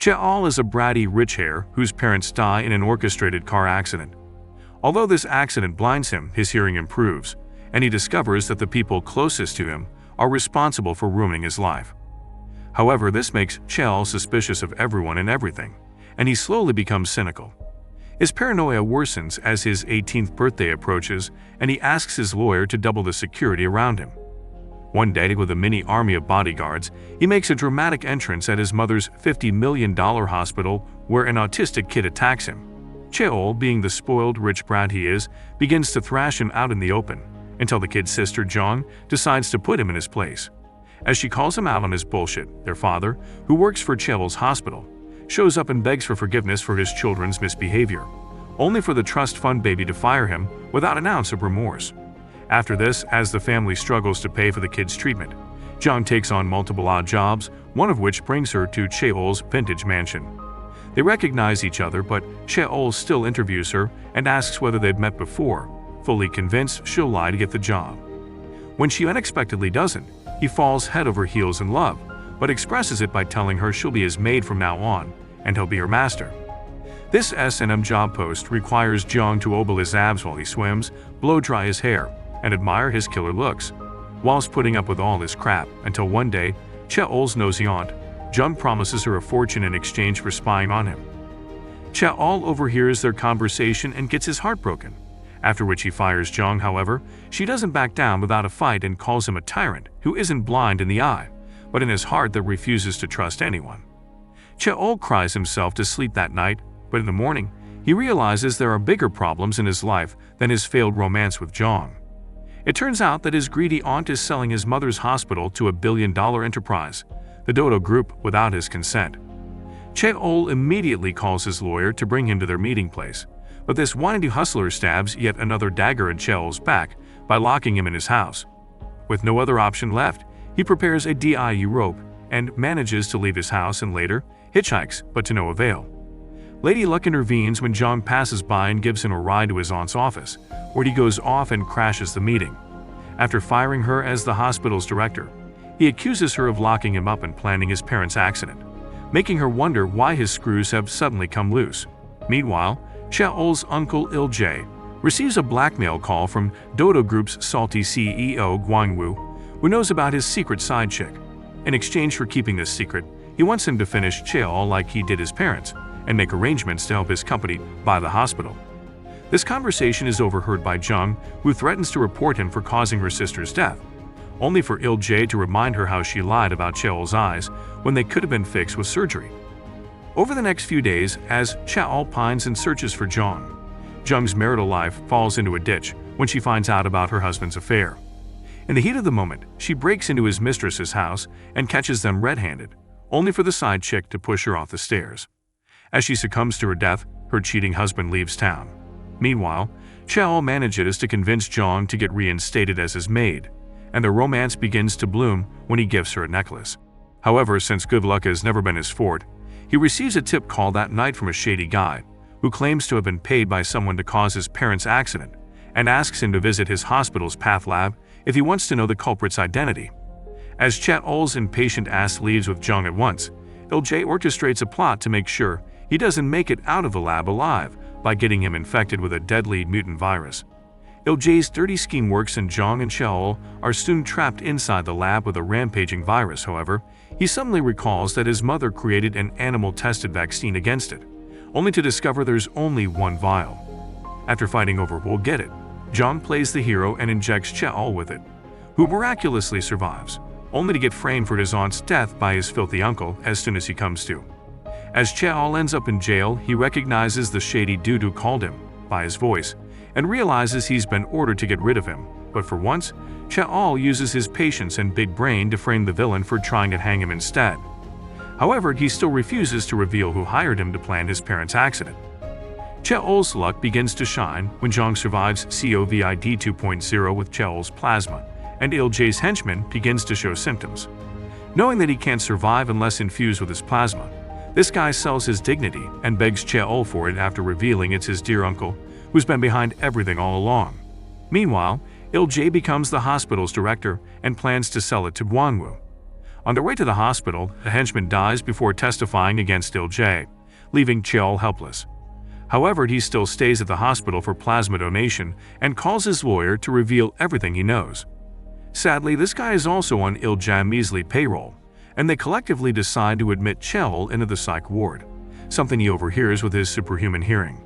Cheol is a bratty rich heir whose parents die in an orchestrated car accident. Although this accident blinds him, his hearing improves, and he discovers that the people closest to him are responsible for ruining his life. However, this makes Cheol suspicious of everyone and everything, and he slowly becomes cynical. His paranoia worsens as his 18th birthday approaches, and he asks his lawyer to double the security around him. One day, with a mini army of bodyguards, he makes a dramatic entrance at his mother's $50 million hospital where an autistic kid attacks him. Cheol, being the spoiled rich brat he is, begins to thrash him out in the open, until the kid's sister, Jong, decides to put him in his place. As she calls him out on his bullshit, their father, who works for Cheol's hospital, shows up and begs for forgiveness for his children's misbehavior, only for the trust fund baby to fire him without an ounce of remorse. After this, as the family struggles to pay for the kid's treatment, Jong takes on multiple odd jobs, one of which brings her to Cheol's vintage mansion. They recognize each other, but Cheol still interviews her and asks whether they've met before, fully convinced she'll lie to get the job. When she unexpectedly doesn't, he falls head over heels in love, but expresses it by telling her she'll be his maid from now on, and he'll be her master. This S&M job post requires Jong to ogle his abs while he swims, blow-dry his hair, and admire his killer looks, whilst putting up with all his crap, until one day, Cheol's nosy aunt, Jung, promises her a fortune in exchange for spying on him. Cheol overhears their conversation and gets his heart broken, after which he fires Jong. However, she doesn't back down without a fight and calls him a tyrant who isn't blind in the eye, but in his heart that refuses to trust anyone. Cheol cries himself to sleep that night, but in the morning, he realizes there are bigger problems in his life than his failed romance with Jong. It turns out that his greedy aunt is selling his mother's hospital to a billion-dollar enterprise, the Dodo Group, without his consent. Cheol immediately calls his lawyer to bring him to their meeting place, but this whiny hustler stabs yet another dagger in Cheol's back by locking him in his house. With no other option left, he prepares a DIU rope and manages to leave his house and later hitchhikes, but to no avail. Lady Luck intervenes when Jong passes by and gives him a ride to his aunt's office, where he goes off and crashes the meeting. After firing her as the hospital's director, he accuses her of locking him up and planning his parents' accident, making her wonder why his screws have suddenly come loose. Meanwhile, Cheol's uncle Il-jae receives a blackmail call from Dodo Group's salty CEO Gwang-woo, who knows about his secret side chick. In exchange for keeping this secret, he wants him to finish Cheol like he did his parents, and make arrangements to help his company buy the hospital. This conversation is overheard by Jung, who threatens to report him for causing her sister's death, only for Il-jae to remind her how she lied about Cheol's eyes when they could have been fixed with surgery. Over the next few days, as Cheol pines and searches for Jung's marital life falls into a ditch when she finds out about her husband's affair. In the heat of the moment, she breaks into his mistress's house and catches them red-handed, only for the side chick to push her off the stairs. As she succumbs to her death, her cheating husband leaves town. Meanwhile, Cheol manages to convince Jong to get reinstated as his maid, and their romance begins to bloom when he gives her a necklace. However, since good luck has never been his forte, he receives a tip call that night from a shady guy who claims to have been paid by someone to cause his parents' accident and asks him to visit his hospital's path lab if he wants to know the culprit's identity. As Cheol's impatient ass leaves with Jong at once, Il-jae orchestrates a plot to make sure he doesn't make it out of the lab alive by getting him infected with a deadly mutant virus. Il-jae's dirty scheme works and Jong and Cheol are soon trapped inside the lab with a rampaging virus. However, he suddenly recalls that his mother created an animal-tested vaccine against it, only to discover there's only one vial. After fighting over who'll get it, Jong plays the hero and injects Cheol with it, who miraculously survives, only to get framed for his aunt's death by his filthy uncle as soon as he comes to. As Cheol ends up in jail, he recognizes the shady dude who called him by his voice and realizes he's been ordered to get rid of him. But for once, Cheol uses his patience and big brain to frame the villain for trying to hang him instead. However, he still refuses to reveal who hired him to plan his parents' accident. Cheol's luck begins to shine when Jong survives COVID 2.0 with Cheol's plasma, and Il-jae's henchman begins to show symptoms. Knowing that he can't survive unless infused with his plasma, this guy sells his dignity and begs Cheol for it after revealing it's his dear uncle who's been behind everything all along. Meanwhile, Il-jae becomes the hospital's director and plans to sell it to Gwang-woo. On their way to the hospital, a henchman dies before testifying against Il-jae, leaving Cheol helpless. However, he still stays at the hospital for plasma donation and calls his lawyer to reveal everything he knows. Sadly, this guy is also on Il-jae's measly payroll, and they collectively decide to admit Cheol into the psych ward, something he overhears with his superhuman hearing.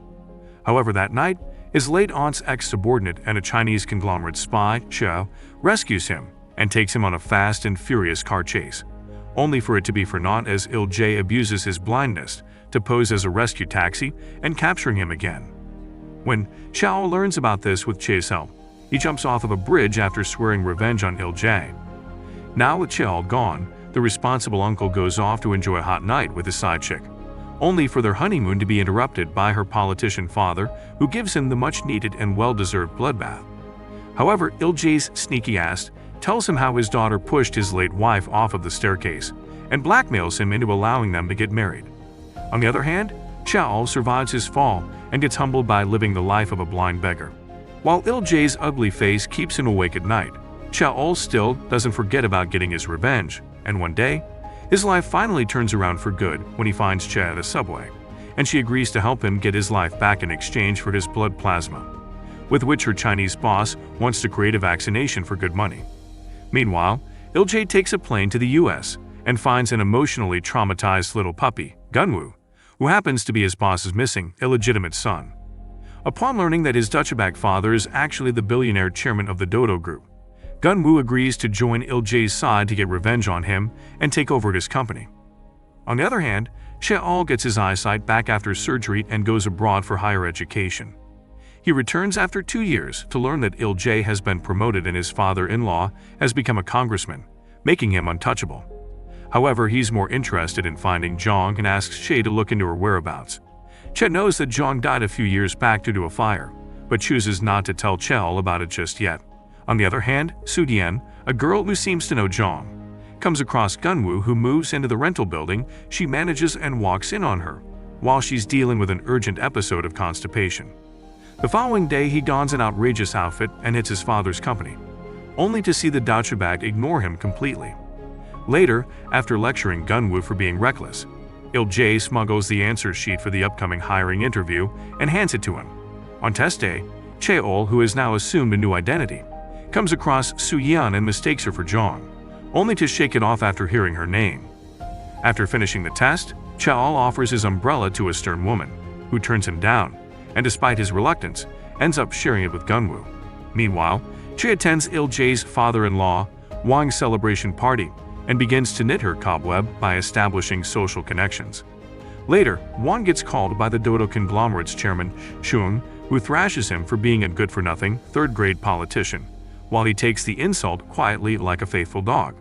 However, that night, his late aunt's ex-subordinate and a Chinese conglomerate spy, Xiao, rescues him and takes him on a fast and furious car chase, only for it to be for naught as Il-jae abuses his blindness to pose as a rescue taxi and capturing him again. When Xiao learns about this with Che's help, he jumps off of a bridge after swearing revenge on Il-jae. Now with Cheol gone, the responsible uncle goes off to enjoy a hot night with his side chick, only for their honeymoon to be interrupted by her politician father, who gives him the much-needed and well-deserved bloodbath. However, Il-jae's sneaky ass tells him how his daughter pushed his late wife off of the staircase and blackmails him into allowing them to get married. On the other hand, Cheol survives his fall and gets humbled by living the life of a blind beggar. While Il-jae's ugly face keeps him awake at night, Cheol still doesn't forget about getting his revenge, and one day, his life finally turns around for good when he finds Che at a subway, and she agrees to help him get his life back in exchange for his blood plasma, with which her Chinese boss wants to create a vaccination for good money. Meanwhile, Il-jae takes a plane to the US and finds an emotionally traumatized little puppy, Gunwoo, who happens to be his boss's missing, illegitimate son. Upon learning that his Dutchback father is actually the billionaire chairman of the Dodo Group, Gunwoo agrees to join Il-jae's side to get revenge on him and take over his company. On the other hand, Cheol gets his eyesight back after surgery and goes abroad for higher education. He returns after 2 years to learn that Il-jae has been promoted and his father-in-law has become a congressman, making him untouchable. However, he's more interested in finding Zhang and asks Che to look into her whereabouts. Che knows that Zhang died a few years back due to a fire, but chooses not to tell Cheol about it just yet. On the other hand, Su-dian, a girl who seems to know Zhang, comes across Gunwoo, who moves into the rental building she manages and walks in on her, while she's dealing with an urgent episode of constipation. The following day, he dons an outrageous outfit and hits his father's company, only to see the Dutchback ignore him completely. Later, after lecturing Gunwoo for being reckless, Il-jae smuggles the answer sheet for the upcoming hiring interview and hands it to him. On test day, Cheol, who has now assumed a new identity, comes across Su-yeon and mistakes her for Zhang, only to shake it off after hearing her name. After finishing the test, Cheol offers his umbrella to a stern woman, who turns him down, and despite his reluctance, ends up sharing it with Gunwoo. Meanwhile, Che attends Il-jae's father-in-law Wang's celebration party and begins to knit her cobweb by establishing social connections. Later, Wang gets called by the Dodo conglomerate's chairman, Xiong, who thrashes him for being a good-for-nothing, third-grade politician, while he takes the insult quietly like a faithful dog,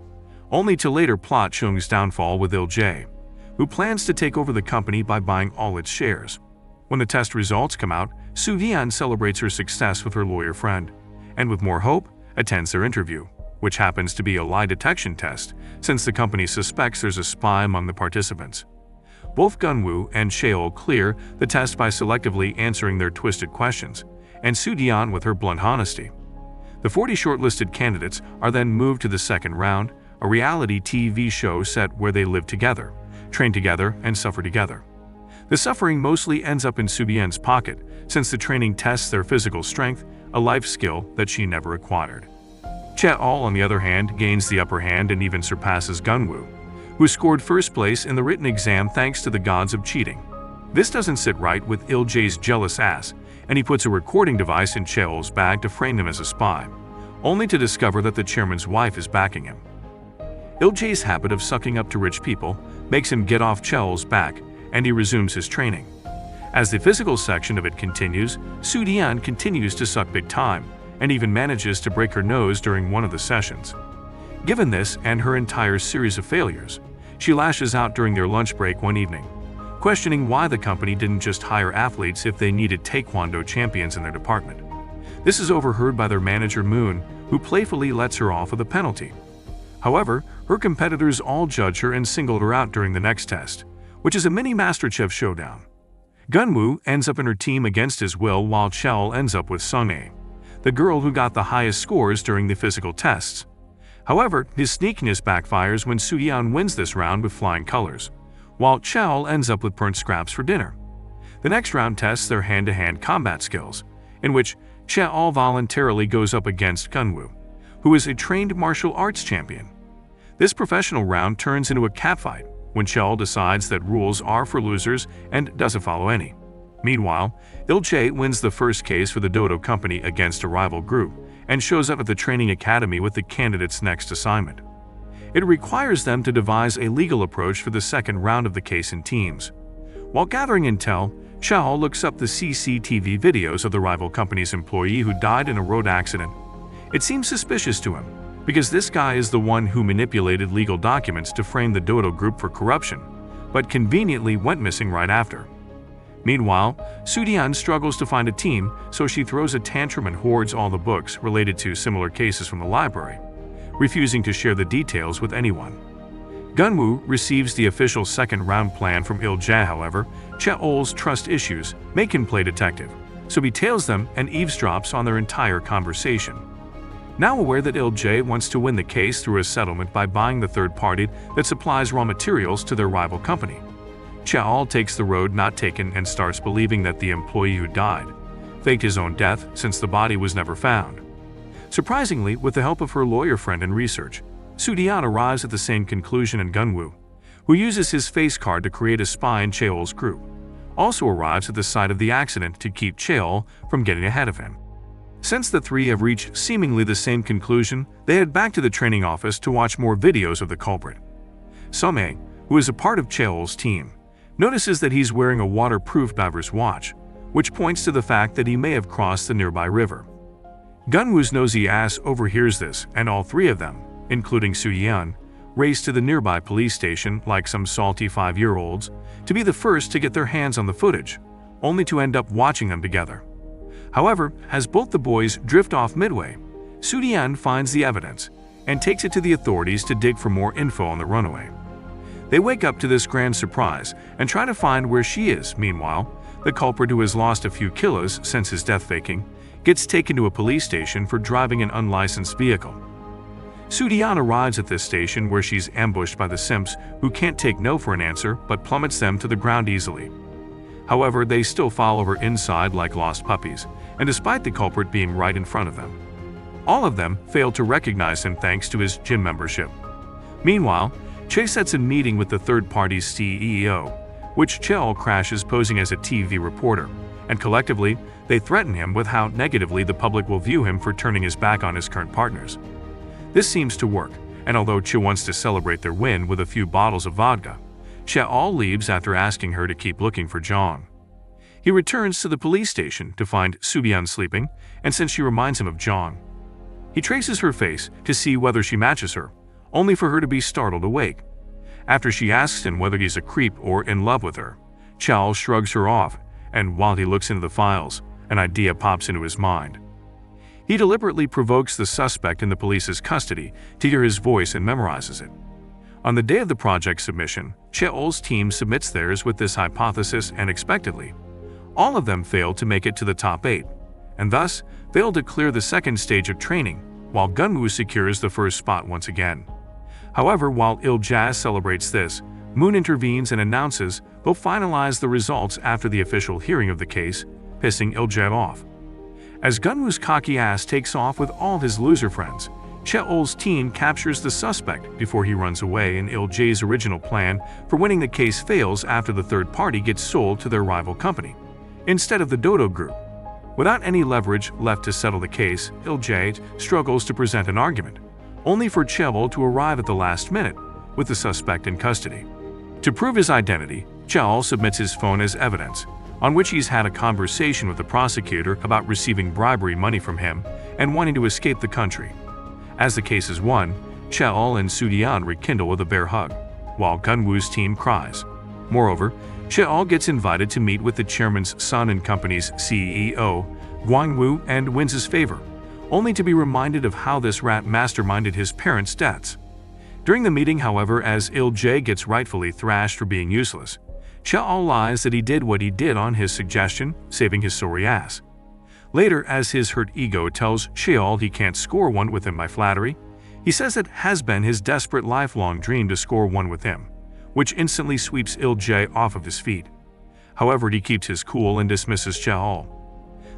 only to later plot Xiong's downfall with Il-jae, who plans to take over the company by buying all its shares. When the test results come out, Su-dian celebrates her success with her lawyer friend, and with more hope, attends their interview, which happens to be a lie detection test, since the company suspects there's a spy among the participants. Both Gunwoo and Cheol clear the test by selectively answering their twisted questions, and Su-dian with her blunt honesty. The 40 shortlisted candidates are then moved to the second round, a reality TV show set where they live together, train together, and suffer together. The suffering mostly ends up in Su-dian's pocket, since the training tests their physical strength, a life skill that she never acquired. Cheol, on the other hand, gains the upper hand and even surpasses Gunwoo, who scored first place in the written exam thanks to the gods of cheating. This doesn't sit right with Il-jae's jealous ass, and he puts a recording device in Cheol's bag to frame him as a spy, only to discover that the chairman's wife is backing him. Il-jae's habit of sucking up to rich people makes him get off Cheol's back, and he resumes his training. As the physical section of it continues, Su-dian continues to suck big time, and even manages to break her nose during one of the sessions. Given this and her entire series of failures, she lashes out during their lunch break one evening, questioning why the company didn't just hire athletes if they needed taekwondo champions in their department. This is overheard by their manager Moon, who playfully lets her off with a penalty. However, her competitors all judge her and singled her out during the next test, which is a mini MasterChef showdown. Gunwoo ends up in her team against his will, while Cheol ends up with Sung-ae, the girl who got the highest scores during the physical tests. However, his sneakiness backfires when Soo-yeon wins this round with flying colors, while Cheol ends up with burnt scraps for dinner. The next round tests their hand-to-hand combat skills, in which Cheol voluntarily goes up against Gunwoo, who is a trained martial arts champion. This professional round turns into a catfight when Cheol decides that rules are for losers and doesn't follow any. Meanwhile, Il-jae wins the first case for the Dodo Company against a rival group and shows up at the training academy with the candidate's next assignment. It requires them to devise a legal approach for the second round of the case in teams. While gathering intel, Cheol looks up the CCTV videos of the rival company's employee who died in a road accident. It seems suspicious to him, because this guy is the one who manipulated legal documents to frame the Dodo group for corruption, but conveniently went missing right after. Meanwhile, Soo-yeon struggles to find a team, so she throws a tantrum and hoards all the books related to similar cases from the library, refusing to share the details with anyone. Gunwoo receives the official second-round plan from Il-jae. However, Cheol's trust issues make him play detective, so he tails them and eavesdrops on their entire conversation. Now aware that Il-jae wants to win the case through a settlement by buying the third party that supplies raw materials to their rival company, Cheol takes the road not taken and starts believing that the employee who died faked his own death since the body was never found. Surprisingly, with the help of her lawyer friend and research, Soo-yeon arrives at the same conclusion, and Gunwoo, who uses his face card to create a spy in Cheol's group, also arrives at the site of the accident to keep Cheol from getting ahead of him. Since the three have reached seemingly the same conclusion, they head back to the training office to watch more videos of the culprit. Sung-hae, who is a part of Cheol's team, notices that he's wearing a waterproof diver's watch, which points to the fact that he may have crossed the nearby river. Gunwoo's nosy ass overhears this, and all three of them, including Soo-yeon, race to the nearby police station like some salty 5-year-olds to be the first to get their hands on the footage, only to end up watching them together. However, as both the boys drift off midway, Soo-yeon finds the evidence and takes it to the authorities to dig for more info on the runaway. They wake up to this grand surprise and try to find where she is. Meanwhile, the culprit, who has lost a few kilos since his death faking, gets taken to a police station for driving an unlicensed vehicle. Soo-yeon arrives at this station where she's ambushed by the simps who can't take no for an answer but plummets them to the ground easily. However, they still follow her inside like lost puppies, and despite the culprit being right in front of them, all of them fail to recognize him thanks to his gym membership. Meanwhile, Chae sets a meeting with the third party's CEO, which Cheol crashes posing as a TV reporter, and collectively, they threaten him with how negatively the public will view him for turning his back on his current partners. This seems to work, and although Chae wants to celebrate their win with a few bottles of vodka, Cheol leaves after asking her to keep looking for Jong. He returns to the police station to find Soo-yeon sleeping, and since she reminds him of Jong, he traces her face to see whether she matches her, only for her to be startled awake. After she asks him whether he's a creep or in love with her, Cheol shrugs her off, and while he looks into the files, an idea pops into his mind. He deliberately provokes the suspect in the police's custody to hear his voice and memorizes it. On the day of the project submission, Cheol's team submits theirs with this hypothesis, and expectedly, all of them fail to make it to the top 8, and thus fail to clear the second stage of training, while Gunwoo secures the first spot once again. However, while Il-jae celebrates this, Moon intervenes and announces they'll finalize the results after the official hearing of the case, pissing Il-jae off. As Gunwoo's cocky ass takes off with all his loser friends, Cheol's team captures the suspect before he runs away, and Il-jae's original plan for winning the case fails after the third party gets sold to their rival company, instead of the Dodo Group. Without any leverage left to settle the case, Il-jae struggles to present an argument, only for Cheol to arrive at the last minute with the suspect in custody. To prove his identity, Cheol submits his phone as evidence, on which he's had a conversation with the prosecutor about receiving bribery money from him and wanting to escape the country. As the case is won, Cheol and Soo-yeon rekindle with a bear hug, while Gunwoo's team cries. Moreover, Cheol gets invited to meet with the chairman's son and company's CEO, Gwang-woo, and wins his favor, only to be reminded of how this rat masterminded his parents' deaths. During the meeting, however, as Il-jae gets rightfully thrashed for being useless, Cheol lies that he did what he did on his suggestion, saving his sorry ass. Later, as his hurt ego tells Cheol he can't score one with him by flattery, He says it has been his desperate lifelong dream to score one with him, which instantly sweeps Il-jae off of his feet. However, he keeps his cool and dismisses Cheol.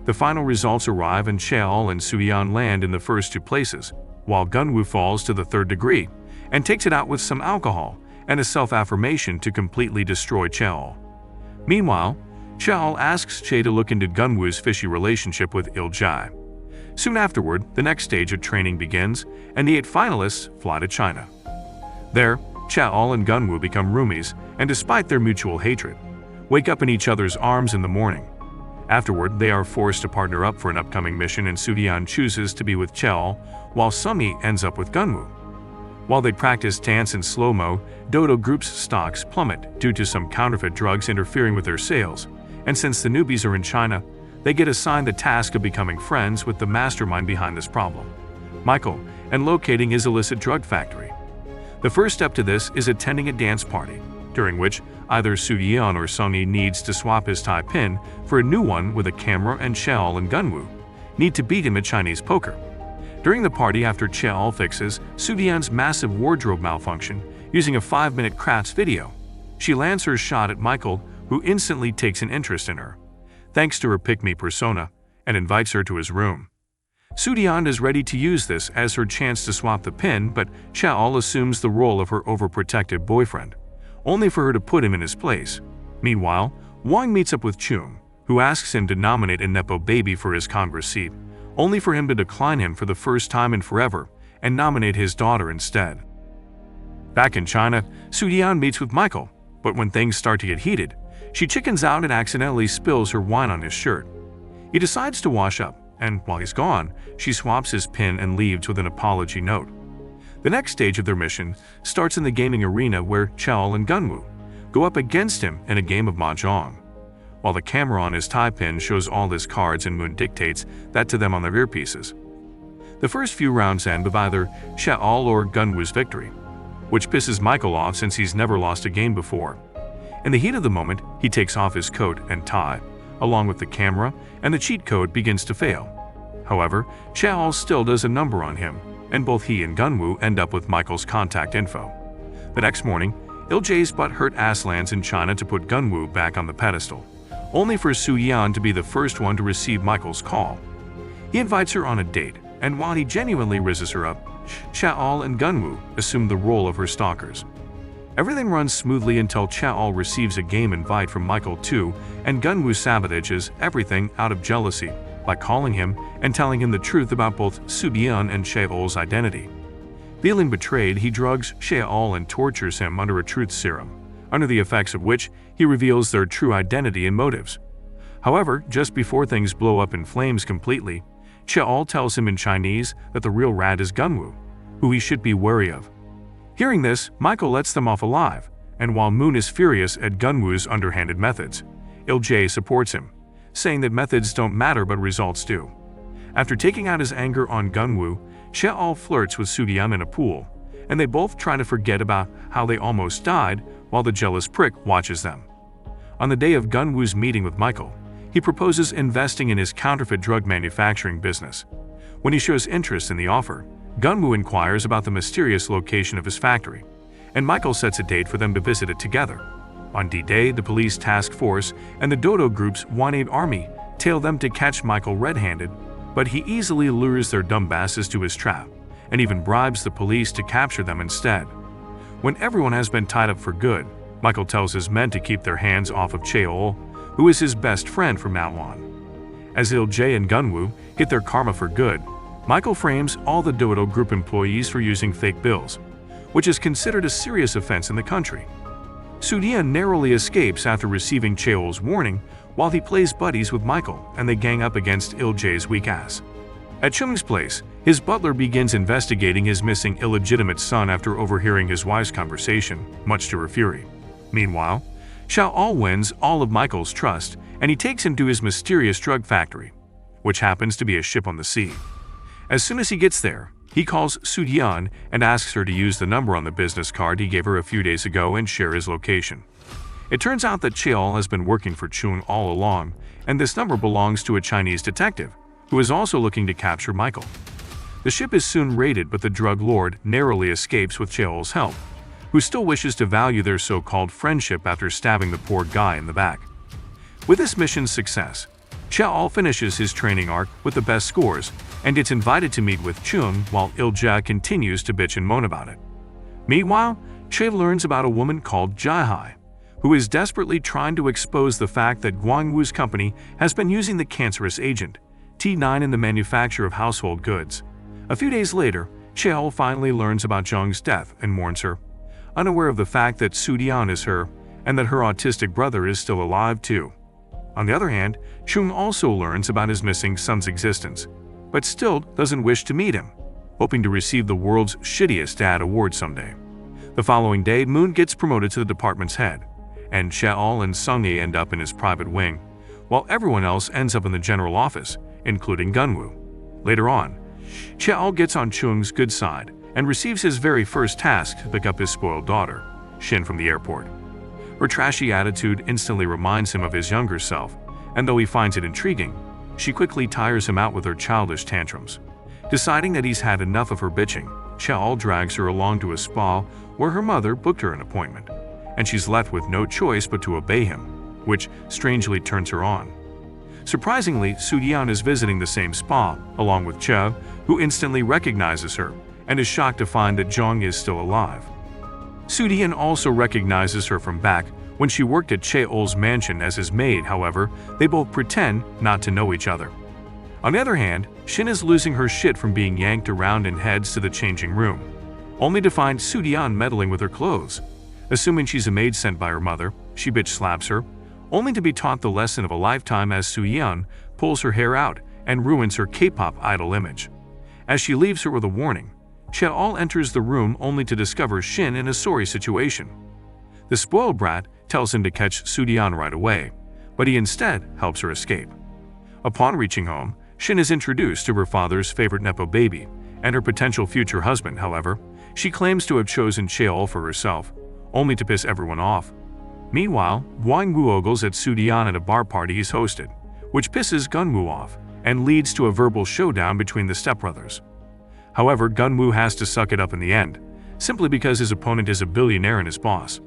The final results arrive and Cheol and Soo-yeon land in the first two places, while Gunwoo falls to the third degree and takes it out with some alcohol and a self-affirmation to completely destroy Cheol. Meanwhile, Cheol asks Che to look into Gunwoo's fishy relationship with Il-jae. Soon afterward, the next stage of training begins, and the 8 finalists fly to China. There, Cheol and Gunwoo become roomies, and despite their mutual hatred, wake up in each other's arms in the morning. Afterward, they are forced to partner up for an upcoming mission, and Soo-yeon chooses to be with Cheol, while Sumi ends up with Gunwoo. While they practice dance in slow-mo, Dodo Group's stocks plummet due to some counterfeit drugs interfering with their sales, and since the newbies are in China, they get assigned the task of becoming friends with the mastermind behind this problem, Michael, and locating his illicit drug factory. The first step to this is attending a dance party, during which either Soo-yeon or Sung-hee needs to swap his tie pin for a new one with a camera, and Cheol and Gunwoo need to beat him at Chinese poker. During the party, after Cheol fixes Soo-yeon's massive wardrobe malfunction using a 5-minute crafts video, she lands her shot at Michael, who instantly takes an interest in her, thanks to her pick-me persona, and invites her to his room. Soo-yeon is ready to use this as her chance to swap the pin, but Cheol assumes the role of her overprotective boyfriend, only for her to put him in his place. Meanwhile, Wang meets up with Chung, who asks him to nominate a Nepo baby for his Congress seat, only for him to decline him for the first time in forever and nominate his daughter instead. Back in China, Soo-yeon meets with Michael, but when things start to get heated, she chickens out and accidentally spills her wine on his shirt. He decides to wash up, and while he's gone, she swaps his pin and leaves with an apology note. The next stage of their mission starts in the gaming arena, where Cheol and Gunwoo go up against him in a game of mahjong. While the camera on his tie pin shows all his cards and Moon dictates that to them on their earpieces. The first few rounds end with either Cheol or Gunwoo's victory, which pisses Michael off since he's never lost a game before. In the heat of the moment, he takes off his coat and tie, along with the camera, and the cheat code begins to fail. However, Cheol still does a number on him, and both he and Gunwoo end up with Michael's contact info. The next morning, Il-jae's butthurt ass lands in China to put Gunwoo back on the pedestal, only for Soo-yeon to be the first one to receive Michael's call. He invites her on a date, and while he genuinely rizzes her up, Cheol and Gunwoo assume the role of her stalkers. Everything runs smoothly until Cheol receives a game invite from Michael too, and Gunwoo sabotages everything out of jealousy by calling him and telling him the truth about both Soo-yeon and Cheol's identity. Feeling betrayed, he drugs Cheol and tortures him under a truth serum, under the effects of which he reveals their true identity and motives. However, just before things blow up in flames completely, Cheol tells him in Chinese that the real rat is Gunwoo, who he should be wary of. Hearing this, Michael lets them off alive, and while Moon is furious at Gunwoo's underhanded methods, Il-jae supports him, saying that methods don't matter but results do. After taking out his anger on Gunwoo, Cheol flirts with Soo-yeon in a pool, and they both try to forget about how they almost died while the jealous prick watches them. On the day of Gunwoo's meeting with Michael, he proposes investing in his counterfeit drug manufacturing business. When he shows interest in the offer, Gunwoo inquires about the mysterious location of his factory, and Michael sets a date for them to visit it together. On D-Day, the police task force and the Dodo Group's 1-8 army tail them to catch Michael red-handed, but he easily lures their dumbasses to his trap, and even bribes the police to capture them instead. When everyone has been tied up for good, Michael tells his men to keep their hands off of Cheol, who is his best friend from now on. As Il-jae and Gunwoo get their karma for good, Michael frames all the Dodo Group employees for using fake bills, which is considered a serious offense in the country. Soo-yeon narrowly escapes after receiving Cheol's warning while he plays buddies with Michael, and they gang up against Il-jae's weak ass. At Chung's place, his butler begins investigating his missing illegitimate son after overhearing his wife's conversation, much to her fury. Meanwhile, Cheol wins all of Michael's trust, and he takes him to his mysterious drug factory, which happens to be a ship on the sea. As soon as he gets there, he calls Soo-yeon and asks her to use the number on the business card he gave her a few days ago and share his location. It turns out that Cheol has been working for Chung all along, and this number belongs to a Chinese detective who is also looking to capture Michael. The ship is soon raided, but the drug lord narrowly escapes with Cheol's help, who still wishes to value their so-called friendship after stabbing the poor guy in the back. With this mission's success, Cheol finishes his training arc with the best scores and gets invited to meet with Chung while Il-jae continues to bitch and moan about it. Meanwhile, Che learns about a woman called Jai-hai, who is desperately trying to expose the fact that Gwang-woo's company has been using the cancerous agent, T9, in the manufacture of household goods. A few days later, Cheol finally learns about Jung's death and mourns her, unaware of the fact that Soo-dian is her and that her autistic brother is still alive too. On the other hand, Chung also learns about his missing son's existence, but still doesn't wish to meet him, hoping to receive the world's shittiest dad award someday. The following day, Moon gets promoted to the department's head, and Cheol and Sung-hye end up in his private wing, while everyone else ends up in the general office, including Gunwoo. Later on, Cheol gets on Chung's good side and receives his very first task to pick up his spoiled daughter, Shin, from the airport. Her trashy attitude instantly reminds him of his younger self, and though he finds it intriguing, she quickly tires him out with her childish tantrums. Deciding that he's had enough of her bitching, Cheol drags her along to a spa where her mother booked her an appointment, and she's left with no choice but to obey him, which strangely turns her on. Surprisingly, Soo-dian is visiting the same spa, along with Che, who instantly recognizes her and is shocked to find that Jung is still alive. Soo-dian also recognizes her from back when she worked at Cheol's mansion as his maid. However, they both pretend not to know each other. On the other hand, Shin is losing her shit from being yanked around and heads to the changing room, only to find Soo-dian meddling with her clothes. Assuming she's a maid sent by her mother, she bitch slaps her, only to be taught the lesson of a lifetime as Soo-yeon pulls her hair out and ruins her K-pop idol image. As she leaves her with a warning, Cheol enters the room only to discover Shin in a sorry situation. The spoiled brat tells him to catch Soo-dian right away, but he instead helps her escape. Upon reaching home, Shin is introduced to her father's favorite Nepo baby and her potential future husband. However, she claims to have chosen Cheol for herself, only to piss everyone off. Meanwhile, Gwang-woo ogles at Soo-dian at a bar party he's hosted, which pisses Gunwoo off and leads to a verbal showdown between the stepbrothers. However, Gunwoo has to suck it up in the end, simply because his opponent is a billionaire and his boss.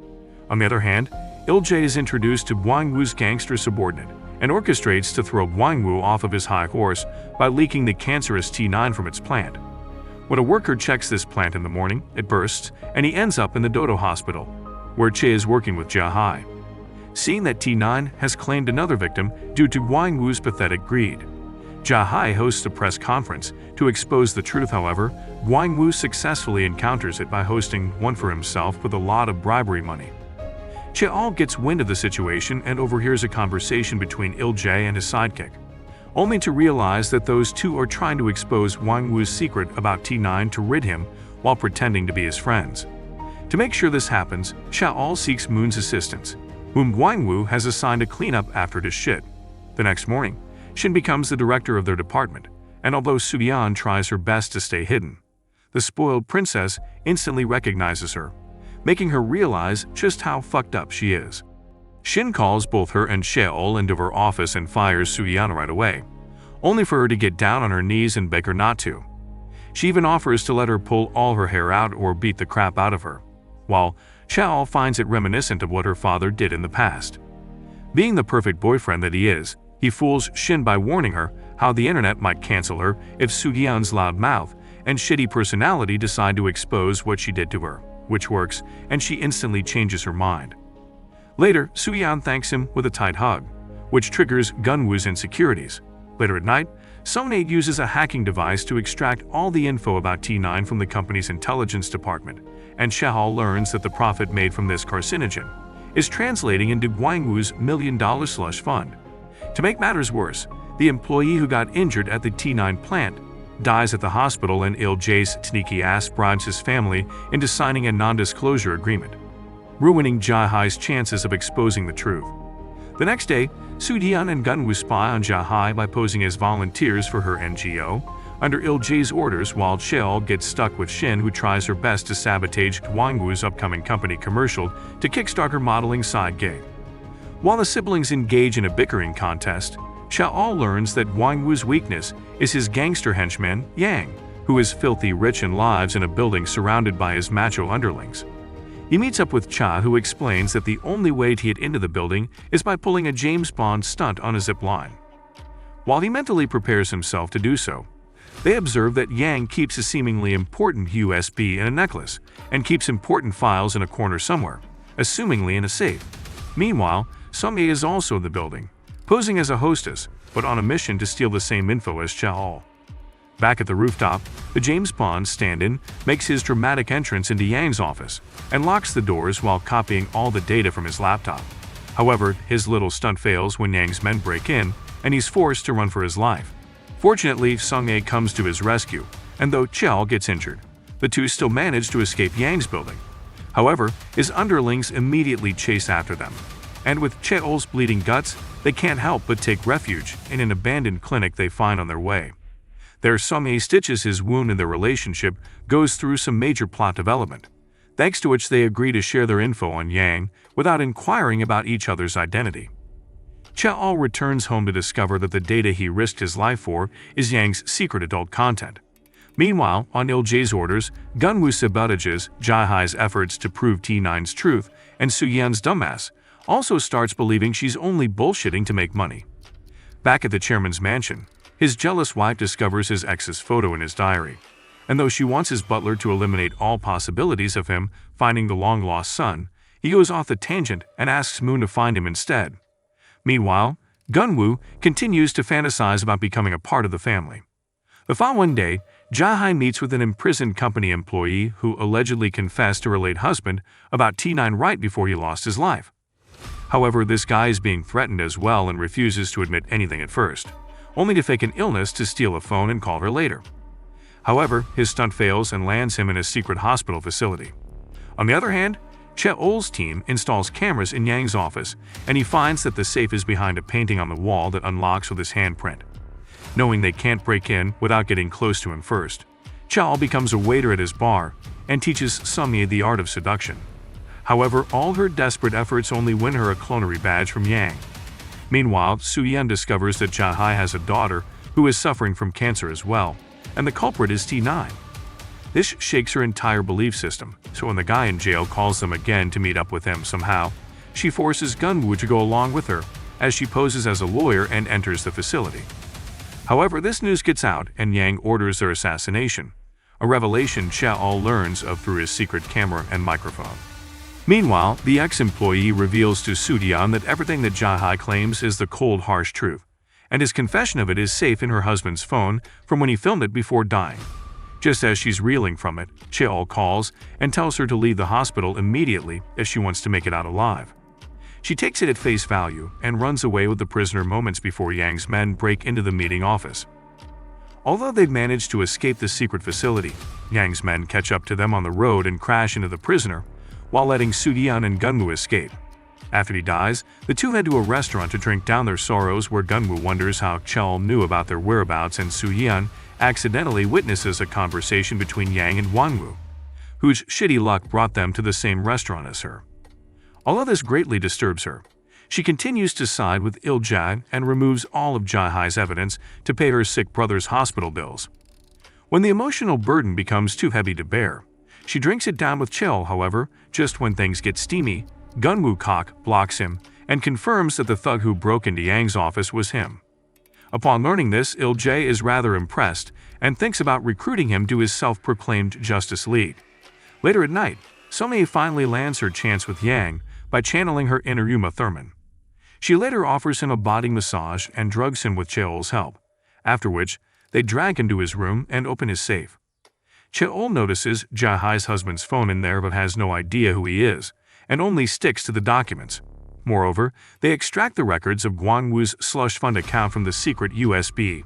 On the other hand, Il-jae is introduced to Gwang-woo's gangster subordinate and orchestrates to throw Gwang-woo off of his high horse by leaking the cancerous T9 from its plant. When a worker checks this plant in the morning, it bursts, and he ends up in the Dodo hospital, where Che is working with Jia-hai. Seeing that T9 has claimed another victim due to Gwang-woo's pathetic greed, Jia-hai hosts a press conference to expose the truth. However, Gwang-woo successfully encounters it by hosting one for himself with a lot of bribery money. Cheol gets wind of the situation and overhears a conversation between Il-jae and his sidekick, only to realize that those two are trying to expose Gwang-woo's secret about T9 to rid him while pretending to be his friends. To make sure this happens, Cheol seeks Moon's assistance, whom Gwang-woo has assigned to clean up after his shit. The next morning, Shin becomes the director of their department, and although Soo-dian tries her best to stay hidden, the spoiled princess instantly recognizes her, making her realize just how fucked up she is. Shin calls both her and Cheol into her office and fires Soo-dian right away, only for her to get down on her knees and beg her not to. She even offers to let her pull all her hair out or beat the crap out of her, while Cheol finds it reminiscent of what her father did in the past. Being the perfect boyfriend that he is, he fools Shin by warning her how the internet might cancel her if Soo-dian's loud mouth and shitty personality decide to expose what she did to her, which works, and she instantly changes her mind. Later, Soo-dian thanks him with a tight hug, which triggers Gunwoo's insecurities. Later at night, Sung-hye uses a hacking device to extract all the info about T9 from the company's intelligence department, and Cheol learns that the profit made from this carcinogen is translating into Gwang-woo's $1 million slush fund. To make matters worse, the employee who got injured at the T9 plant dies at the hospital, and Il-jae's sneaky ass bribes his family into signing a non-disclosure agreement, ruining Jia-hai's chances of exposing the truth. The next day, Soo-dian and Gunwoo spy on Jia-hai by posing as volunteers for her NGO under Il-jae's orders, while Cheol gets stuck with Shin, who tries her best to sabotage Gwang-woo's upcoming company commercial to kickstart her modeling side gig. While the siblings engage in a bickering contest, Cheol learns that Gwang-woo's weakness is his gangster henchman, Yang, who is filthy rich and lives in a building surrounded by his macho underlings. He meets up with Cha, who explains that the only way to get into the building is by pulling a James Bond stunt on a zip line. While he mentally prepares himself to do so, they observe that Yang keeps a seemingly important USB in a necklace and keeps important files in a corner somewhere, assumingly in a safe. Meanwhile, Sung-ae is also in the building, posing as a hostess, but on a mission to steal the same info as Cha-ol. Back at the rooftop, the James Bond stand-in makes his dramatic entrance into Yang's office and locks the doors while copying all the data from his laptop. However, his little stunt fails when Yang's men break in, and he's forced to run for his life. Fortunately, Sung-ae comes to his rescue, and though Cheol gets injured, the two still manage to escape Yang's building. However, his underlings immediately chase after them, and with Cheol's bleeding guts, they can't help but take refuge in an abandoned clinic they find on their way. There, Sung-ae stitches his wound and their relationship goes through some major plot development, thanks to which they agree to share their info on Yang without inquiring about each other's identity. Cheol returns home to discover that the data he risked his life for is Yang's secret adult content. Meanwhile, on Il-jae's orders, Gunwoo sabotages Jae-hai's efforts to prove T9's truth, and Soo-yeon's dumbass also starts believing she's only bullshitting to make money. Back at the chairman's mansion, his jealous wife discovers his ex's photo in his diary, and though she wants his butler to eliminate all possibilities of him finding the long-lost son, he goes off the tangent and asks Moon to find him instead. Meanwhile, Gunwoo continues to fantasize about becoming a part of the family. The following day, Jae-hai meets with an imprisoned company employee who allegedly confessed to her late husband about T9 right before he lost his life. However, this guy is being threatened as well and refuses to admit anything at first, only to fake an illness to steal a phone and call her later. However, his stunt fails and lands him in a secret hospital facility. On the other hand, Cheol's team installs cameras in Yang's office, and he finds that the safe is behind a painting on the wall that unlocks with his handprint. Knowing they can't break in without getting close to him first, Cheol becomes a waiter at his bar and teaches Sung-ae the art of seduction. However, all her desperate efforts only win her a clonery badge from Yang. Meanwhile, Soo-yeon discovers that Jae-hai has a daughter who is suffering from cancer as well, and the culprit is T9. This shakes her entire belief system, so when the guy in jail calls them again to meet up with him somehow, she forces Gunwoo to go along with her as she poses as a lawyer and enters the facility. However, this news gets out and Yang orders their assassination, a revelation Cheol learns of through his secret camera and microphone. Meanwhile, the ex-employee reveals to Soo-yeon that everything that Jae-hai claims is the cold, harsh truth, and his confession of it is safe in her husband's phone from when he filmed it before dying. Just as she's reeling from it, Cheol calls and tells her to leave the hospital immediately if she wants to make it out alive. She takes it at face value and runs away with the prisoner moments before Yang's men break into the meeting office. Although they've managed to escape the secret facility, Yang's men catch up to them on the road and crash into the prisoner, while letting Soo-yeon and Gunwoo escape. After he dies, the two head to a restaurant to drink down their sorrows, where Gunwoo wonders how Cheol knew about their whereabouts, and Soo-yeon accidentally witnesses a conversation between Yang and Wanwoo, whose shitty luck brought them to the same restaurant as her. Although this greatly disturbs her, she continues to side with Il-jae and removes all of Jae-hai's evidence to pay her sick brother's hospital bills. When the emotional burden becomes too heavy to bear, she drinks it down with Cheol. However, just when things get steamy, Gunwoo cock blocks him and confirms that the thug who broke into Yang's office was him. Upon learning this, Il-jae is rather impressed and thinks about recruiting him to his self-proclaimed Justice League. Later at night, Sung-ae finally lands her chance with Yang by channeling her inner Uma Thurman. She later offers him a body massage and drugs him with Cheol's help, after which they drag him to his room and open his safe. Cheol notices Jae-hai's husband's phone in there but has no idea who he is, and only sticks to the documents. Moreover, they extract the records of Gwanwoo's slush fund account from the secret USB.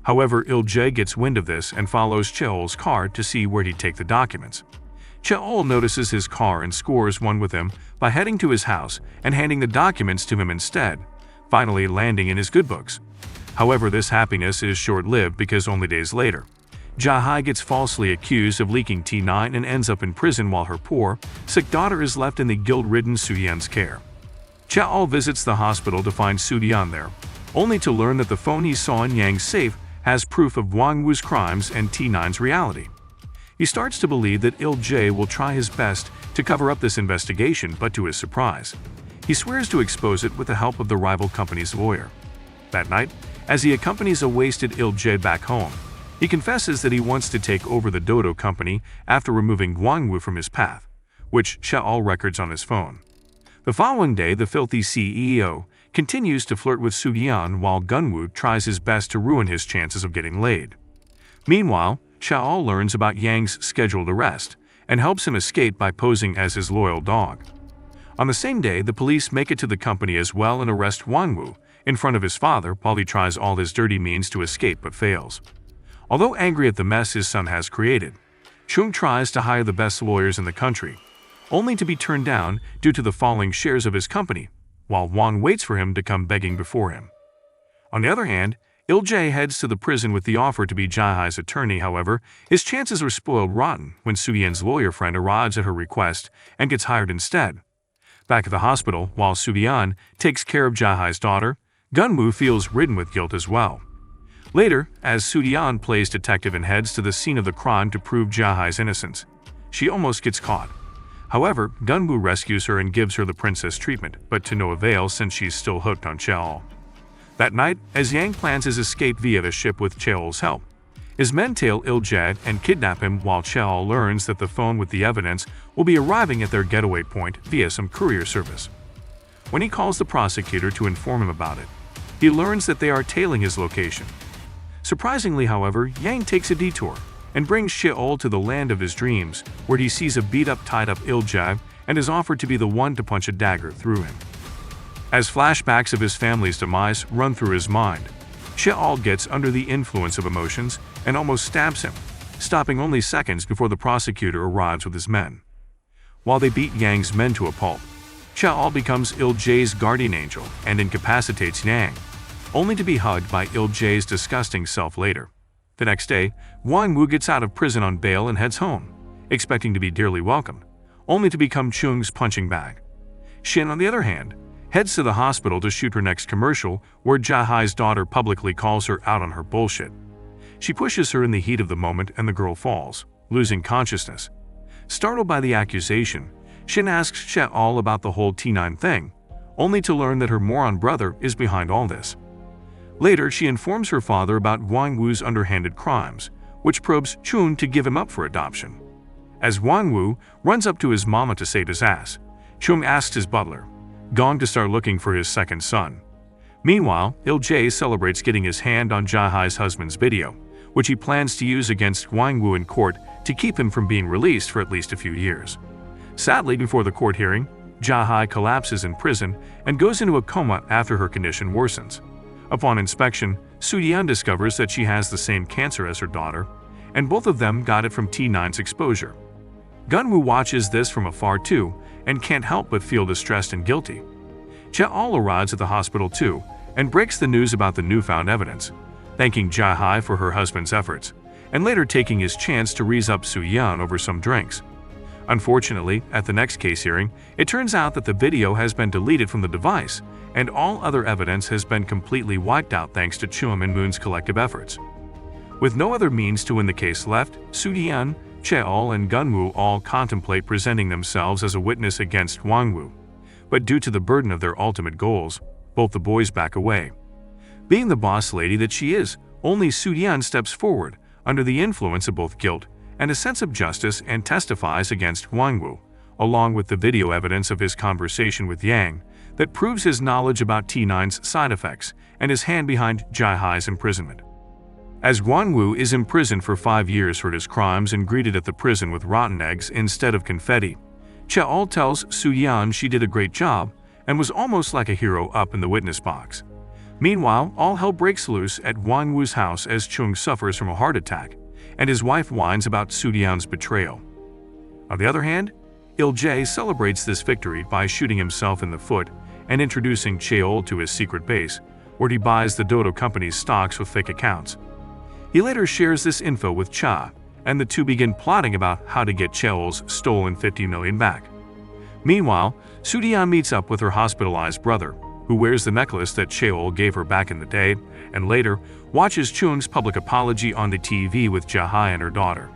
However, Il-jae gets wind of this and follows Cheol's car to see where he'd take the documents. Cheol notices his car and scores one with him by heading to his house and handing the documents to him instead, finally landing in his good books. However, this happiness is short-lived because only days later, Jae-hai gets falsely accused of leaking T9 and ends up in prison while her poor, sick daughter is left in the guilt-ridden Soo-yeon's care. Cheol visits the hospital to find Soo-yeon there, only to learn that the phone he saw in Yang's safe has proof of Wang Wu's crimes and T9's reality. He starts to believe that Il-jae will try his best to cover up this investigation, but to his surprise, he swears to expose it with the help of the rival company's lawyer. That night, as he accompanies a wasted Il-jae back home, he confesses that he wants to take over the Dodo company after removing Wang Wu from his path, which Shaol records on his phone. The following day, the filthy CEO continues to flirt with Su-yan while Gunwoo tries his best to ruin his chances of getting laid. Meanwhile, Shaol learns about Yang's scheduled arrest and helps him escape by posing as his loyal dog. On the same day, the police make it to the company as well and arrest Wang Wu in front of his father while he tries all his dirty means to escape but fails. Although angry at the mess his son has created, Chung tries to hire the best lawyers in the country, only to be turned down due to the falling shares of his company, while Wang waits for him to come begging before him. On the other hand, Il-jae heads to the prison with the offer to be Jai-hai's attorney. However, his chances are spoiled rotten when Su-yan's lawyer friend arrives at her request and gets hired instead. Back at the hospital, while Su-yan takes care of Jai-hai's daughter, Gunwoo feels ridden with guilt as well. Later, as Su-yan plays detective and heads to the scene of the crime to prove Jai-hai's innocence, she almost gets caught. However, Gunwoo rescues her and gives her the princess treatment, but to no avail since she's still hooked on Cheol. That night, as Yang plans his escape via the ship with Cheol's help, his men tail Il-jae and kidnap him while Cheol learns that the phone with the evidence will be arriving at their getaway point via some courier service. When he calls the prosecutor to inform him about it, he learns that they are tailing his location. Surprisingly, however, Yang takes a detour and brings Cheol to the land of his dreams, where he sees a beat-up, tied-up Il-jae and is offered to be the one to punch a dagger through him. As flashbacks of his family's demise run through his mind, Cheol gets under the influence of emotions and almost stabs him, stopping only seconds before the prosecutor arrives with his men. While they beat Yang's men to a pulp, Cheol becomes Il-jae's guardian angel and incapacitates Yang, only to be hugged by Il-jae's disgusting self later. The next day, Wang Wu gets out of prison on bail and heads home, expecting to be dearly welcomed, only to become Chung's punching bag. Shin, on the other hand, heads to the hospital to shoot her next commercial, where Jai-hai's daughter publicly calls her out on her bullshit. She pushes her in the heat of the moment and the girl falls, losing consciousness. Startled by the accusation, Shin asks Cheol about the whole T9 thing, only to learn that her moron brother is behind all this. Later, she informs her father about Wang Wu's underhanded crimes, which probes Chun to give him up for adoption. As Wang Wu runs up to his mama to save his ass, Chung asks his butler, Gong, to start looking for his second son. Meanwhile, Il-jae celebrates getting his hand on Jai-hai's husband's video, which he plans to use against Wang Wu in court to keep him from being released for at least a few years. Sadly, before the court hearing, Jai-hai collapses in prison and goes into a coma after her condition worsens. Upon inspection, Su-yan discovers that she has the same cancer as her daughter, and both of them got it from T9's exposure. Gunwoo watches this from afar too, and can't help but feel distressed and guilty. Cheol arrives at the hospital too, and breaks the news about the newfound evidence, thanking Jai-hai for her husband's efforts, and later taking his chance to raise up Su-yan over some drinks. Unfortunately, at the next case hearing, it turns out that the video has been deleted from the device, and all other evidence has been completely wiped out thanks to Chum and Moon's collective efforts. With no other means to win the case left, Su-yan, Cheol, and Gunwoo all contemplate presenting themselves as a witness against Wang Wu, but due to the burden of their ultimate goals, both the boys back away. Being the boss lady that she is, only Su-yan steps forward, under the influence of both guilt and a sense of justice, and testifies against Wang Wu, along with the video evidence of his conversation with Yang that proves his knowledge about T9's side effects and his hand behind Jai-hai's imprisonment. As Wang Wu is imprisoned for 5 years for his crimes and greeted at the prison with rotten eggs instead of confetti, Cheol tells Su-yan she did a great job and was almost like a hero up in the witness box. Meanwhile, all hell breaks loose at Wang Wu's house as Chung suffers from a heart attack, and his wife whines about Su-yan's betrayal. On the other hand, Il-jae celebrates this victory by shooting himself in the foot and introducing Cheol to his secret base, where he buys the Dodo company's stocks with fake accounts. He later shares this info with Cha, and the two begin plotting about how to get Cheol's stolen $50 million back. Meanwhile, Su-yan meets up with her hospitalized brother, who wears the necklace that Cheol gave her back in the day, and later watches Chung's public apology on the TV with Jahai and her daughter.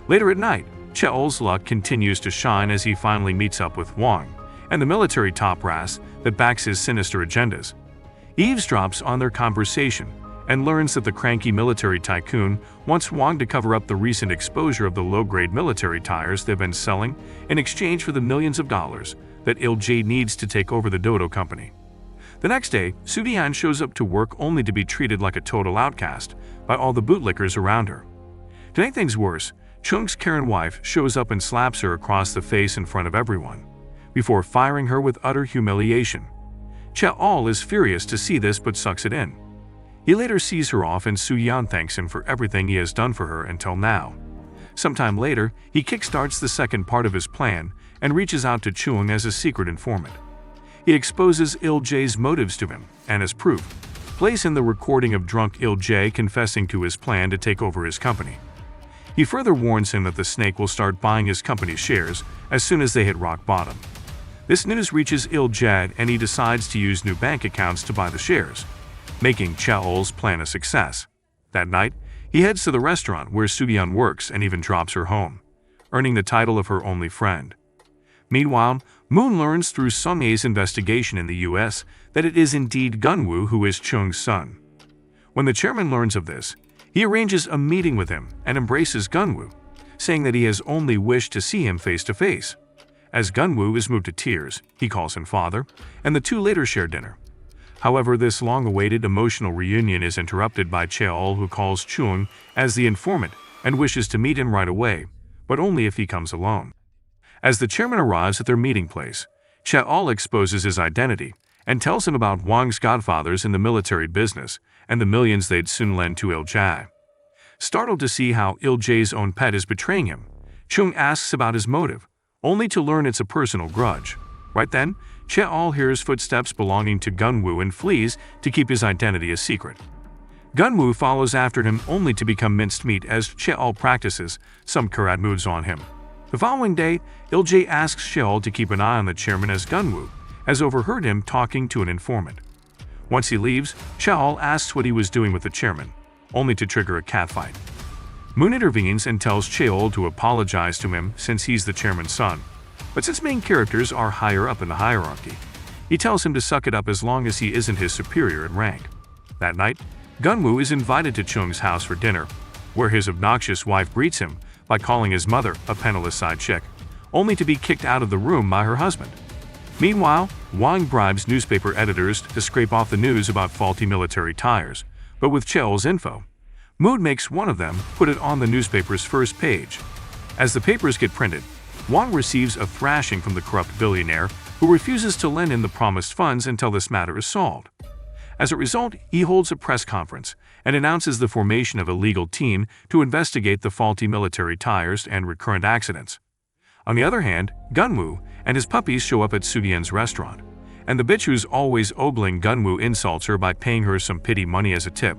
Later at night, Cheol's luck continues to shine as he finally meets up with Wang and the military top brass that backs his sinister agendas. Eavesdrops on their conversation and learns that the cranky military tycoon wants Wang to cover up the recent exposure of the low-grade military tires they've been selling in exchange for the millions of dollars that Il-jae needs to take over the Dodo company. The next day, Soo-dian shows up to work only to be treated like a total outcast by all the bootlickers around her. To make things worse, Chung's Karen wife shows up and slaps her across the face in front of everyone, before firing her with utter humiliation. Cheol is furious to see this but sucks it in. He later sees her off and Soo-yeon thanks him for everything he has done for her until now. Sometime later, he kickstarts the second part of his plan and reaches out to Chung as a secret informant. He exposes Il-jae's motives to him, and as proof, plays in the recording of drunk Il-jae confessing to his plan to take over his company. He further warns him that the snake will start buying his company's shares as soon as they hit rock bottom. This news reaches Il-jae and he decides to use new bank accounts to buy the shares, making Cheol's plan a success. That night, he heads to the restaurant where Soo-yeon works and even drops her home, earning the title of her only friend. Meanwhile, Moon learns through Sung-ae's investigation in the US that it is indeed Gun-woo who is Chung's son. When the chairman learns of this, he arranges a meeting with him and embraces Gun-woo, saying that he has only wished to see him face to face. As Gun-woo is moved to tears, he calls him father, and the two later share dinner. However, this long-awaited emotional reunion is interrupted by Cheol, who calls Chung as the informant and wishes to meet him right away, but only if he comes alone. As the chairman arrives at their meeting place, Cheol exposes his identity and tells him about Wang's godfathers in the military business and the millions they'd soon lend to Il-jae. Startled to see how Il-jae's own pet is betraying him, Chung asks about his motive, only to learn it's a personal grudge. Right then, Cheol hears footsteps belonging to Gun-woo and flees to keep his identity a secret. Gun-woo follows after him only to become minced meat as Cheol practices some karate moves on him. The following day, Il-jae asks Cheol to keep an eye on the chairman as Gun-woo has overheard him talking to an informant. Once he leaves, Cheol asks what he was doing with the chairman, only to trigger a catfight. Moon intervenes and tells Cheol to apologize to him since he's the chairman's son. But since main characters are higher up in the hierarchy, he tells him to suck it up as long as he isn't his superior in rank. That night, Gun-woo is invited to Chung's house for dinner, where his obnoxious wife greets him by calling his mother a penniless side chick, only to be kicked out of the room by her husband. Meanwhile, Wang bribes newspaper editors to scrape off the news about faulty military tires, but with Cheol's info, Moon makes one of them put it on the newspaper's first page. As the papers get printed, Wang receives a thrashing from the corrupt billionaire who refuses to lend him the promised funds until this matter is solved. As a result, he holds a press conference and announces the formation of a legal team to investigate the faulty military tires and recurrent accidents. On the other hand, Gun-woo and his puppies show up at Soo-dian's restaurant, and the bitch who's always ogling Gun-woo insults her by paying her some pity money as a tip.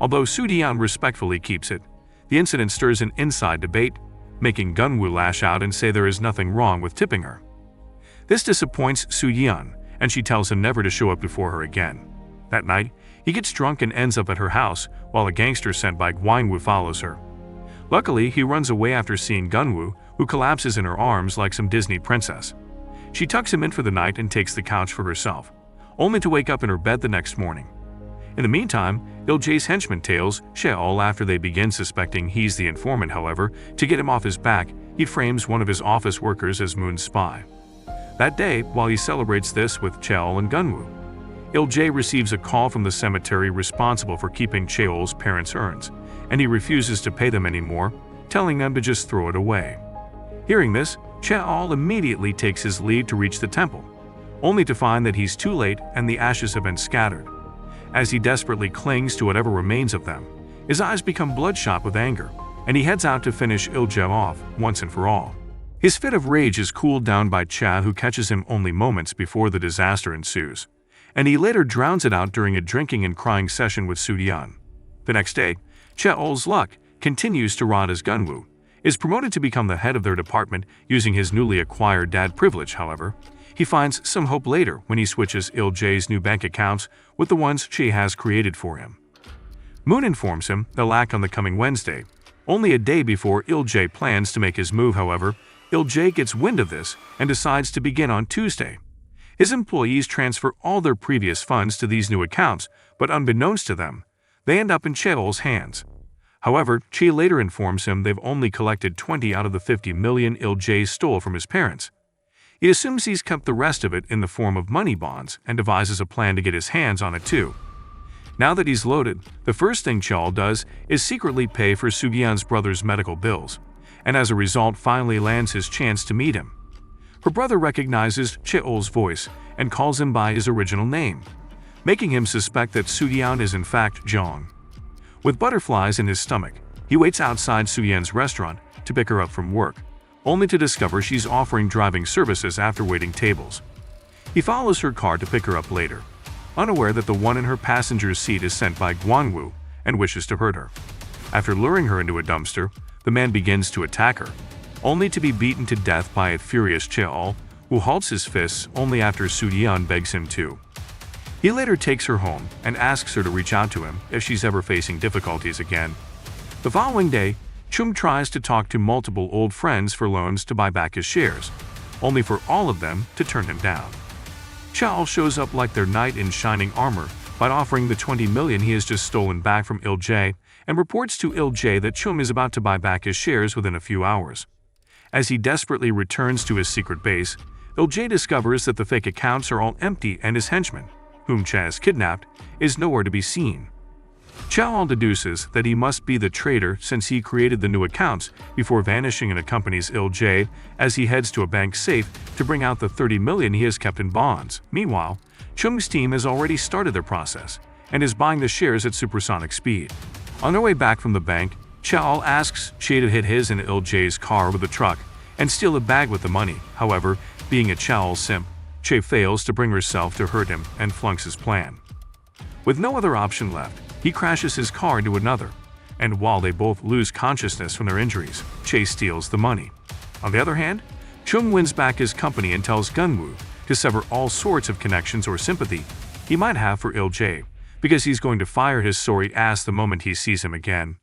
Although Soo-dian respectfully keeps it, the incident stirs an inside debate, making Gun-woo lash out and say there is nothing wrong with tipping her. This disappoints Soo-yeon, and she tells him never to show up before her again. That night, he gets drunk and ends up at her house, while a gangster sent by Gwang-woo follows her. Luckily, he runs away after seeing Gun-woo, who collapses in her arms like some Disney princess. She tucks him in for the night and takes the couch for herself, only to wake up in her bed the next morning. In the meantime, Il-jae's henchman tails Cheol after they begin suspecting he's the informant. However, to get him off his back, he frames one of his office workers as Moon's spy. That day, while he celebrates this with Cheol and Gun-woo, Il-jae receives a call from the cemetery responsible for keeping Cheol's parents' urns, and he refuses to pay them anymore, telling them to just throw it away. Hearing this, Cheol immediately takes his leave to reach the temple, only to find that he's too late and the ashes have been scattered. As he desperately clings to whatever remains of them, his eyes become bloodshot with anger, and he heads out to finish Il-jae off once and for all. His fit of rage is cooled down by Cha, who catches him only moments before the disaster ensues, and he later drowns it out during a drinking and crying session with Soo-dian. The next day, Cheol's luck continues to rot as Gun-woo is promoted to become the head of their department using his newly acquired dad privilege. However, He finds some hope later when he switches Il-jae's new bank accounts with the ones Che has created for him. Moon informs him they'll act on the coming Wednesday. Only a day before Il-jae plans to make his move, however, Il-jae gets wind of this and decides to begin on Tuesday. His employees transfer all their previous funds to these new accounts, but unbeknownst to them, they end up in Cheol's hands. However, Che later informs him they've only collected 20 out of the 50 million Il-jae stole from his parents. He assumes he's kept the rest of it in the form of money bonds and devises a plan to get his hands on it too. Now that he's loaded, the first thing Cheol does is secretly pay for Soo-yeon's brother's medical bills, and as a result finally lands his chance to meet him. Her brother recognizes Cheol's voice and calls him by his original name, making him suspect that Soo-yeon is in fact Jong. With butterflies in his stomach, he waits outside Soo-yeon's restaurant to pick her up from work, only to discover she's offering driving services after waiting tables. He follows her car to pick her up later, unaware that the one in her passenger's seat is sent by Gwon-woo and wishes to hurt her. After luring her into a dumpster, the man begins to attack her, only to be beaten to death by a furious Cheol, who halts his fists only after Soo-yeon begs him to. He later takes her home and asks her to reach out to him if she's ever facing difficulties again. The following day, Chum tries to talk to multiple old friends for loans to buy back his shares, only for all of them to turn him down. Cheol shows up like their knight in shining armor by offering the 20 million he has just stolen back from Il-jae and reports to Il-jae that Chum is about to buy back his shares within a few hours. As he desperately returns to his secret base, Il-jae discovers that the fake accounts are all empty and his henchman, whom Che has kidnapped, is nowhere to be seen. Cheol deduces that he must be the traitor since he created the new accounts before vanishing and accompanies Il-jae as he heads to a bank safe to bring out the 30 million he has kept in bonds. Meanwhile, Chum's team has already started their process and is buying the shares at supersonic speed. On their way back from the bank, Cheol asks Che to hit his and Il-jae's car with a truck and steal a bag with the money. However, being a Cheol simp, Che fails to bring herself to hurt him and flunks his plan. With no other option left, he crashes his car into another, and while they both lose consciousness from their injuries, Che steals the money. On the other hand, Chum wins back his company and tells Gunwoo to sever all sorts of connections or sympathy he might have for Il-jae, because he's going to fire his sorry ass the moment he sees him again.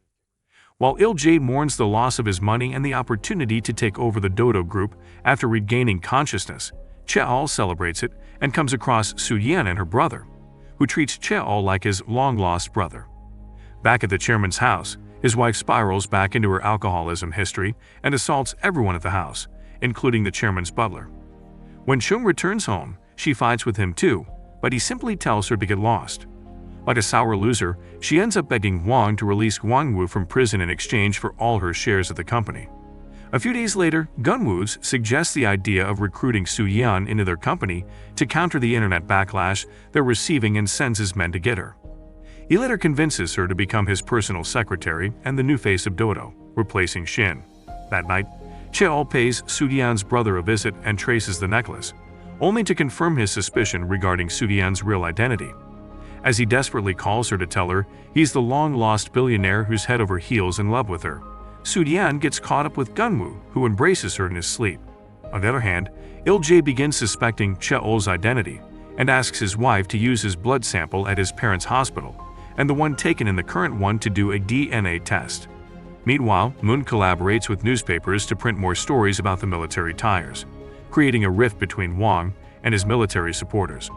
While Il-jae mourns the loss of his money and the opportunity to take over the Dodo group after regaining consciousness, Cheol celebrates it and comes across Soo-yeon and her brother, who treats Cheol like his long-lost brother. Back at the chairman's house, his wife spirals back into her alcoholism history and assaults everyone at the house, including the chairman's butler. When Chum returns home, she fights with him too, but he simply tells her to get lost. Like a sour loser, she ends up begging Wang to release Gwon-woo from prison in exchange for all her shares of the company. A few days later, Gunwoo suggests the idea of recruiting Soo-yeon into their company to counter the internet backlash they're receiving and sends his men to get her. He later convinces her to become his personal secretary and the new face of Dodo, replacing Shin. That night, Cheol pays Soo-yeon's brother a visit and traces the necklace, only to confirm his suspicion regarding Soo-yeon's real identity. As he desperately calls her to tell her he's the long-lost billionaire who's head over heels in love with her, Soo-yeon gets caught up with Gunwoo, who embraces her in his sleep. On the other hand, Il-jae begins suspecting Cheol's identity and asks his wife to use his blood sample at his parents' hospital and the one taken in the current one to do a DNA test. Meanwhile, Moon collaborates with newspapers to print more stories about the military tires, creating a rift between Wang and his military supporters.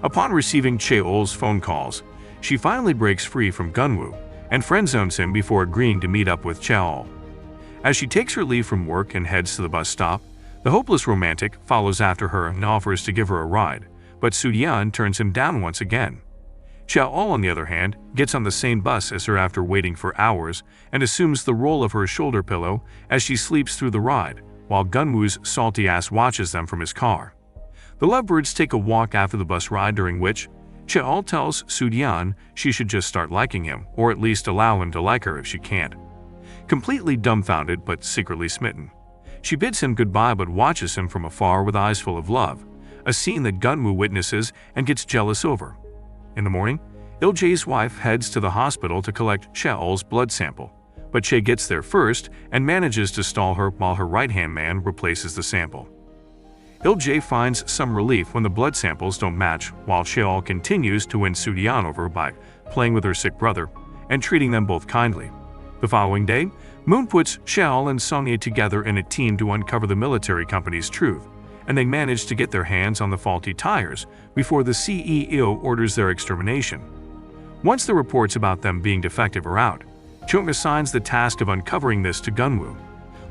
Upon receiving Cheol's phone calls, she finally breaks free from Gunwoo and friend-zones him before agreeing to meet up with Cheol. As she takes her leave from work and heads to the bus stop, the hopeless romantic follows after her and offers to give her a ride, but Soo-yeon turns him down once again. Cheol, on the other hand, gets on the same bus as her after waiting for hours and assumes the role of her shoulder pillow as she sleeps through the ride, while Gunwoo's salty ass watches them from his car. The lovebirds take a walk after the bus ride, during which Cheol tells Soo-yeon she should just start liking him, or at least allow him to like her if she can't. Completely dumbfounded but secretly smitten, she bids him goodbye but watches him from afar with eyes full of love, a scene that Gunwoo witnesses and gets jealous over. In the morning, Il-jae's wife heads to the hospital to collect Cheol's blood sample, but Che gets there first and manages to stall her while her right-hand man replaces the sample. Il-jae finds some relief when the blood samples don't match, while Cheol continues to win Soo-yeon over by playing with her sick brother and treating them both kindly. The following day, Moon puts Cheol and Sung-ye together in a team to uncover the military company's truth, and they manage to get their hands on the faulty tires before the CEO orders their extermination. Once the reports about them being defective are out, Chung assigns the task of uncovering this to Gunwoo,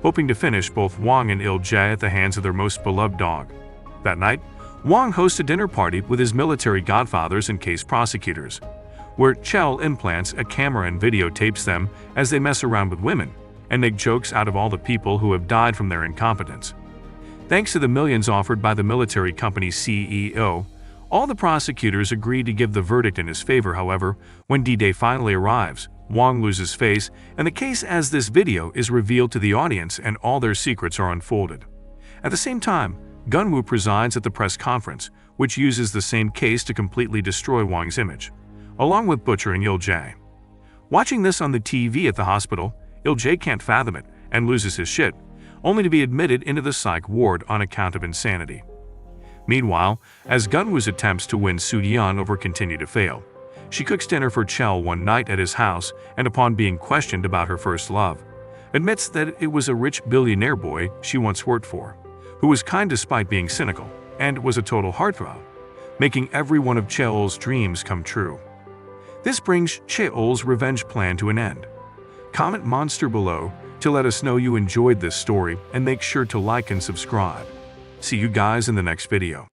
hoping to finish both Wang and Il-jae at the hands of their most beloved dog. That night, Wang hosts a dinner party with his military godfathers and case prosecutors, where Cheol implants a camera and videotapes them as they mess around with women and make jokes out of all the people who have died from their incompetence. Thanks to the millions offered by the military company's CEO, all the prosecutors agree to give the verdict in his favor. However, when D-Day finally arrives, Wang loses face, and the case as this video is revealed to the audience and all their secrets are unfolded. At the same time, Gunwoo presides at the press conference, which uses the same case to completely destroy Wang's image, along with butchering Il-jae. Watching this on the TV at the hospital, Il-jae can't fathom it and loses his shit, only to be admitted into the psych ward on account of insanity. Meanwhile, as Gunwoo's attempts to win Soo-yeon over continue to fail, she cooks dinner for Cheol one night at his house and upon being questioned about her first love, admits that it was a rich billionaire boy she once worked for, who was kind despite being cynical, and was a total heartthrob, making every one of Cheol's dreams come true. This brings Cheol's revenge plan to an end. Comment monster below to let us know you enjoyed this story and make sure to like and subscribe. See you guys in the next video.